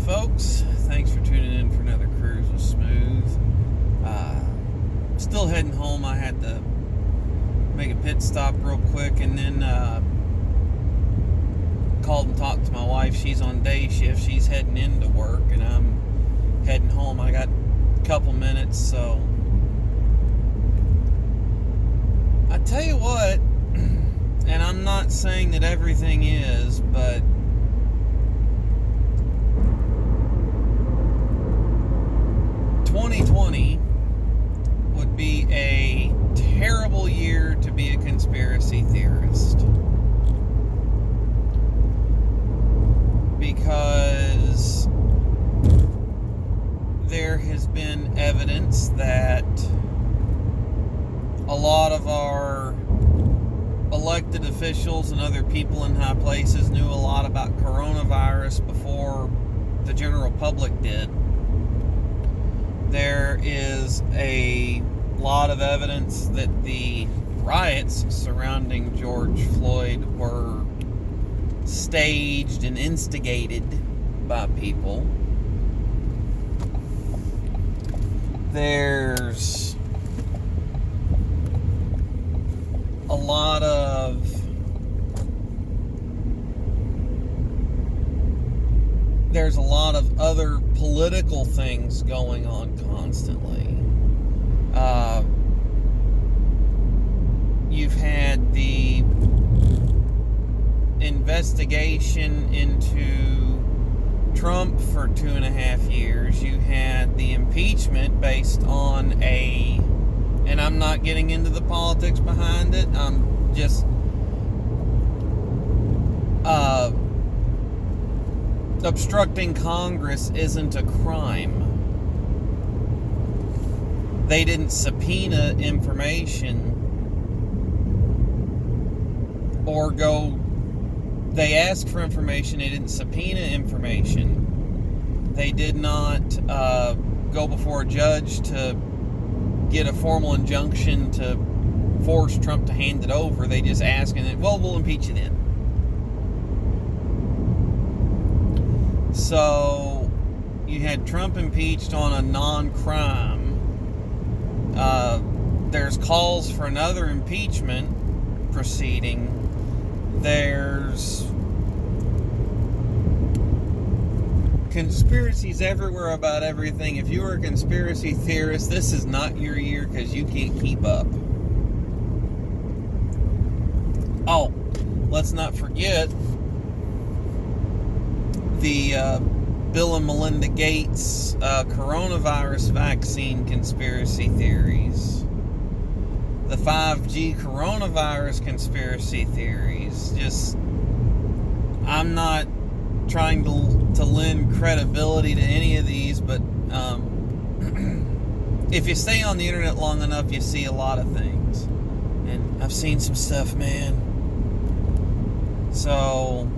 folks. Thanks for tuning in for another Cruise with Smooth. Still heading home. I had to make a pit stop real quick and then called and talked to my wife. She's on day shift. She's heading into work and I'm heading home. I got a couple minutes, so I tell you what, and I'm not saying that everything is, but ...2020 would be a terrible year to be a conspiracy theorist. Because there has been evidence that a lot of our elected officials and other people in high places knew a lot about coronavirus before the general public did. There is a lot of evidence that the riots surrounding George Floyd were staged and instigated by people. There's a lot of other political things going on constantly. You've had the investigation into Trump for 2.5 years. You had the impeachment based on and I'm not getting into the politics behind it. I'm just obstructing Congress isn't a crime. They didn't subpoena information they asked for information, they didn't subpoena information. They did not go before a judge to get a formal injunction to force Trump to hand it over. They just asked and then, we'll impeach you then. So you had Trump impeached on a non-crime. There's calls for another impeachment proceeding. There's conspiracies everywhere about everything. If you are a conspiracy theorist, this is not your year because you can't keep up. Oh, let's not forget the Bill and Melinda Gates coronavirus vaccine conspiracy theories. The 5G coronavirus conspiracy theories. I'm not trying to lend credibility to any of these, but if you stay on the internet long enough, you see a lot of things. And I've seen some stuff, man. So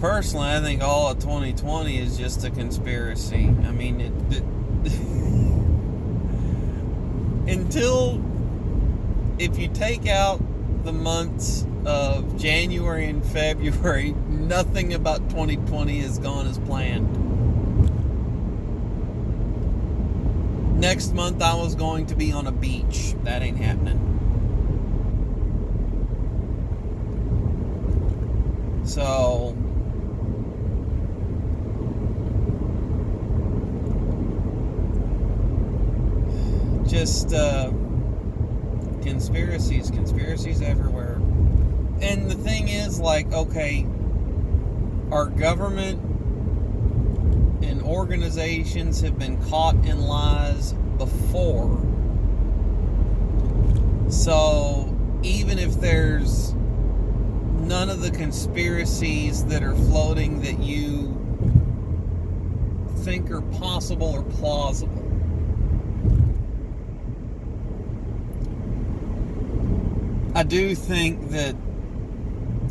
personally, I think all of 2020 is just a conspiracy. I mean, if you take out the months of January and February, nothing about 2020 has gone as planned. Next month, I was going to be on a beach. That ain't happening. So just conspiracies everywhere. And the thing is, okay, our government and organizations have been caught in lies before. So even if there's none of the conspiracies that are floating that you think are possible or plausible, I do think that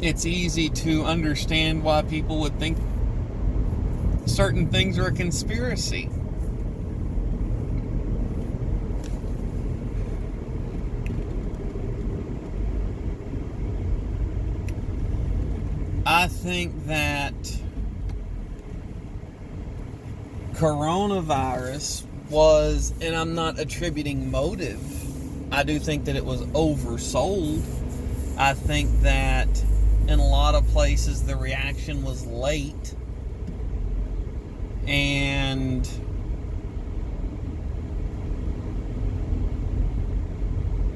it's easy to understand why people would think certain things are a conspiracy. I think that coronavirus was, and I'm not attributing motive, I do think that it was oversold. I think that in a lot of places the reaction was late, and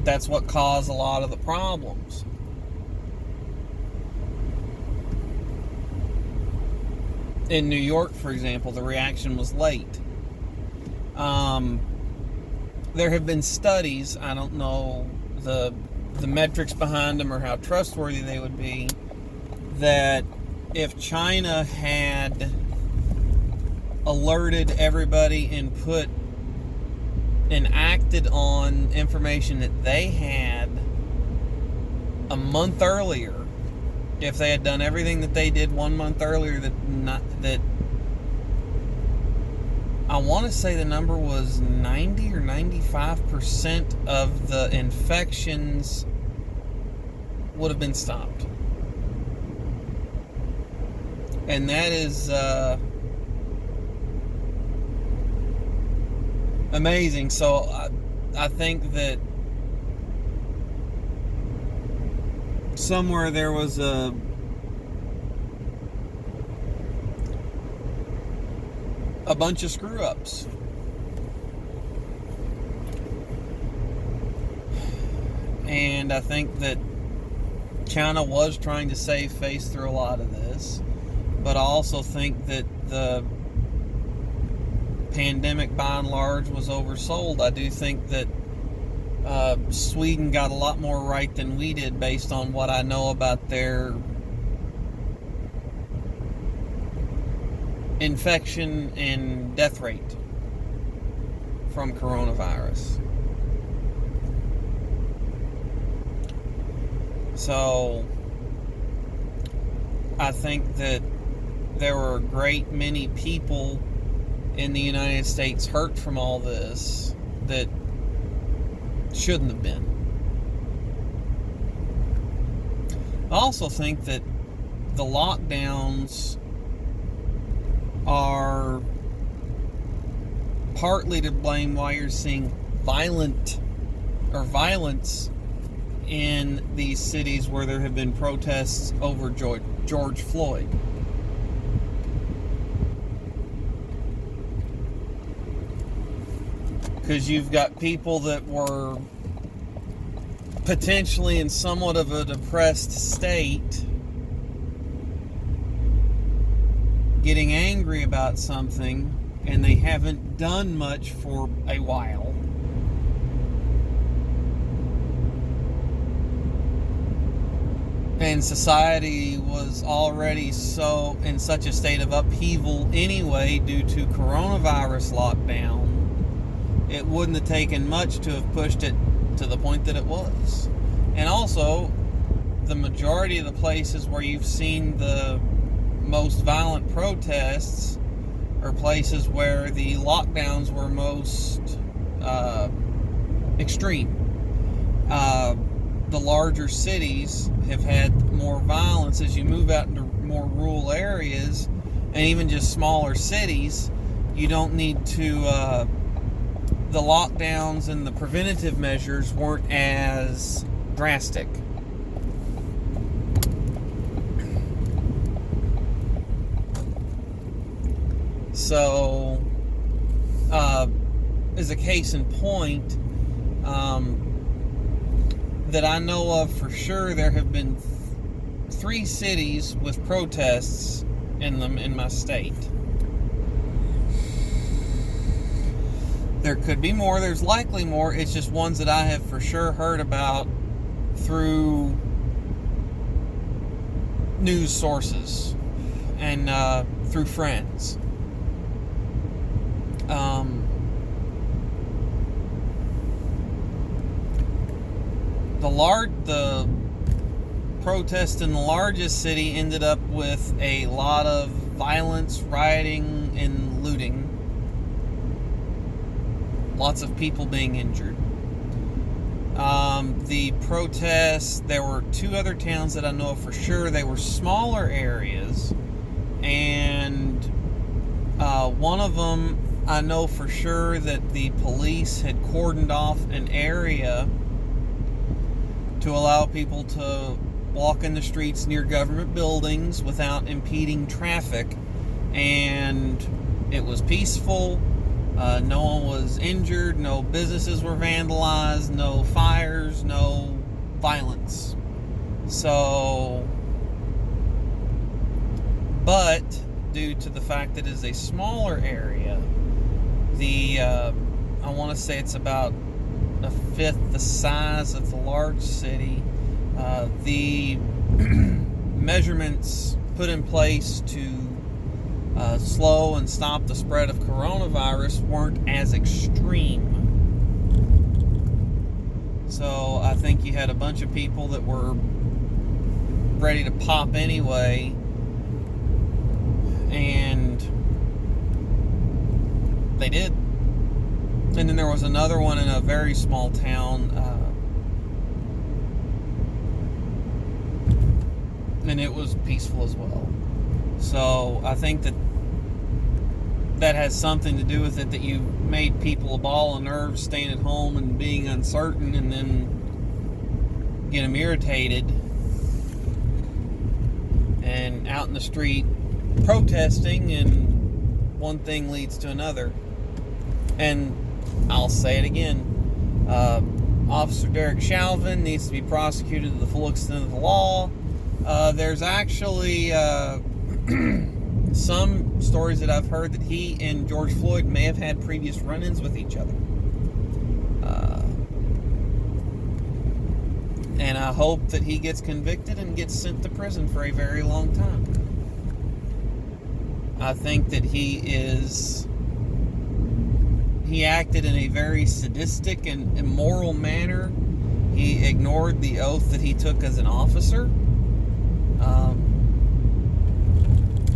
that's what caused a lot of the problems. In New York, for example, the reaction was late. There have been studies, I don't know the metrics behind them or how trustworthy they would be, that if China had alerted everybody and put and acted on information that they had a month earlier, if they had done everything that they did 1 month earlier, that I want to say the number was 90 or 95% of the infections would have been stopped. And that is amazing. So I think that somewhere there was a bunch of screw-ups. And I think that China was trying to save face through a lot of this. But I also think that the pandemic, by and large, was oversold. I do think that Sweden got a lot more right than we did based on what I know about their infection and death rate from coronavirus. So I think that there were a great many people in the United States hurt from all this that shouldn't have been. I also think that the lockdowns are partly to blame why you're seeing violence in these cities where there have been protests over George Floyd. Because you've got people that were potentially in somewhat of a depressed state getting angry about something, and they haven't done much for a while. And society was already so in such a state of upheaval anyway due to coronavirus lockdown. It wouldn't have taken much to have pushed it to the point that it was. And also, the majority of the places where you've seen the most violent protests are places where the lockdowns were most extreme. The larger cities have had more violence. As you move out into more rural areas and even just smaller cities, you don't need to the lockdowns and the preventative measures weren't as drastic. So, as a case in point, that I know of for sure, there have been 3 cities with protests in them in my state. There could be more. There's likely more. It's just ones that I have for sure heard about through news sources and through friends. The protest in the largest city ended up with a lot of violence, rioting, and looting. Lots of people being injured. The protests, there were 2 other towns that I know of for sure. They were smaller areas, and one of them I know for sure that the police had cordoned off an area to allow people to walk in the streets near government buildings without impeding traffic, and it was peaceful. No one was injured, no businesses were vandalized, no fires, no violence. So, but due to the fact that it is a smaller area, I want to say it's about a fifth the size of the large city. The measurements put in place to slow and stop the spread of coronavirus weren't as extreme. So I think you had a bunch of people that were ready to pop anyway, and they did. And then there was another one in a very small town, and it was peaceful as well. So I think that has something to do with it, that you made people a ball of nerves staying at home and being uncertain, and then get them irritated and out in the street protesting, and one thing leads to another. And I'll say it again, Officer Derek Chauvin needs to be prosecuted to the full extent of the law. There's actually some stories that I've heard that he and George Floyd may have had previous run-ins with each other. And I hope that he gets convicted and gets sent to prison for a very long time. I think that he acted in a very sadistic and immoral manner. He ignored the oath that he took as an officer.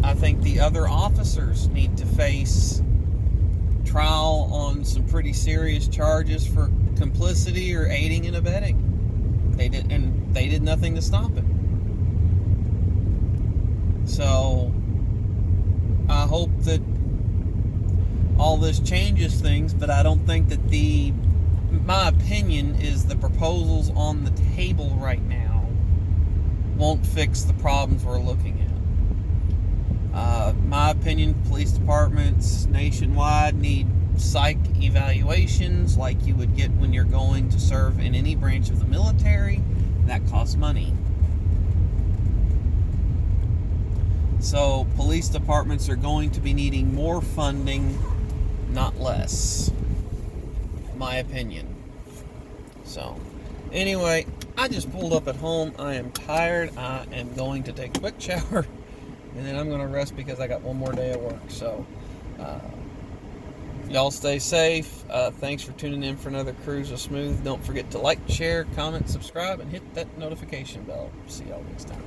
I think the other officers need to face trial on some pretty serious charges for complicity or aiding and abetting. They did nothing to stop it. So I hope that all this changes things, but I don't think that my opinion is the proposals on the table right now won't fix the problems we're looking at. My opinion, police departments nationwide need psych evaluations like you would get when you're going to serve in any branch of the military. That costs money. So police departments are going to be needing more funding, not less. My opinion. So, anyway, I just pulled up at home. I am tired. I am going to take a quick shower, and then I'm going to rest because I got one more day of work. So, y'all stay safe. Thanks for tuning in for another Cruise with Smooth. Don't forget to like, share, comment, subscribe, and hit that notification bell. See y'all next time.